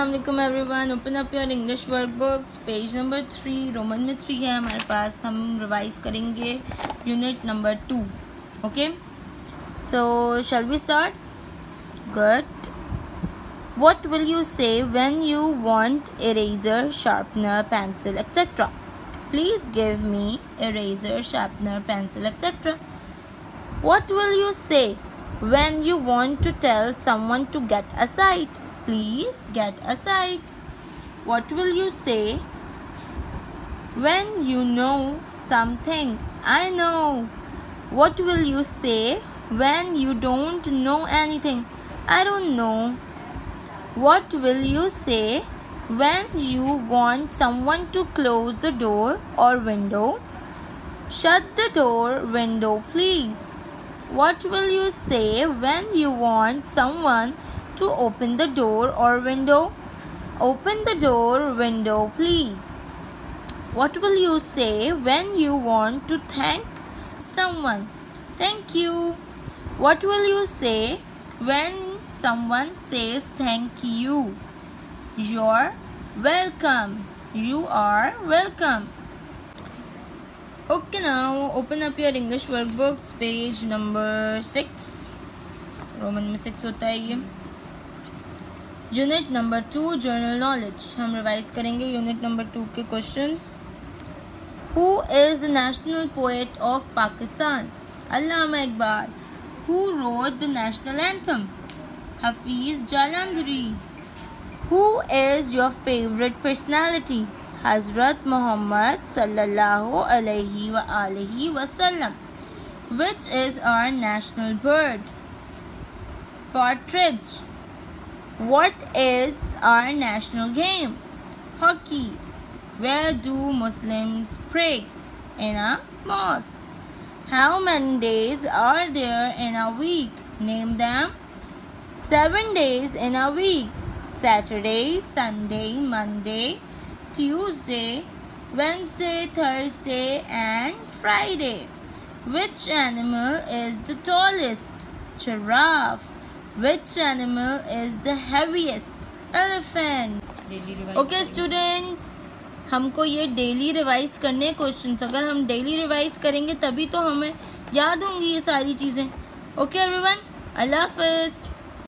अस्सलाम everyone. Open up your English workbooks, page number 3, Roman में 3 है हमारे पास। हम रिवाइज करेंगे unit number 2। Okay, so shall we start? Good. What will you say when you want eraser, sharpener, pencil, etc.? Please give me eraser, sharpener, pencil, etc. What will you say when you want to tell someone to get aside? Please get aside. What will you say when you know something? I know. What will you say when you don't know anything? I don't know. What will you say when you want someone to close the door or window? Shut the door, window, please. What will you say when you want someone to open the door or window? Open the door, window, please. What will you say when you want to thank someone? Thank you. What will you say when someone says thank you? You're welcome. You are welcome. Okay, now open up your English workbooks, page number 6. Roman में 6 होता है ये। Unit number 2, general knowledge. हम revise करेंगे unit number 2 के questions. Who is the national poet of Pakistan? Allama Iqbal. Who wrote the national anthem? Hafeez Jalandhari. Who is your favourite personality? हजरत मोहम्मद सल्लल्लाहु अलैहि व आलिहि वसल्लम। Which is our national bird? Partridge. What is our national game? Hockey. Where do Muslims pray? In a mosque. How many days are there in a week? Name them. 7 days in a week. Saturday, Sunday, Monday, Tuesday, Wednesday, Thursday, and Friday. Which animal is the tallest? Giraffe. Which animal is the heaviest? Elephant. Okay students, हमको ये daily revise करने questions. अगर हम daily revise करेंगे तभी तो हमें याद होंगी ये सारी चीज़ें। ओके एवरीवन, अल्लाह हाफिज़।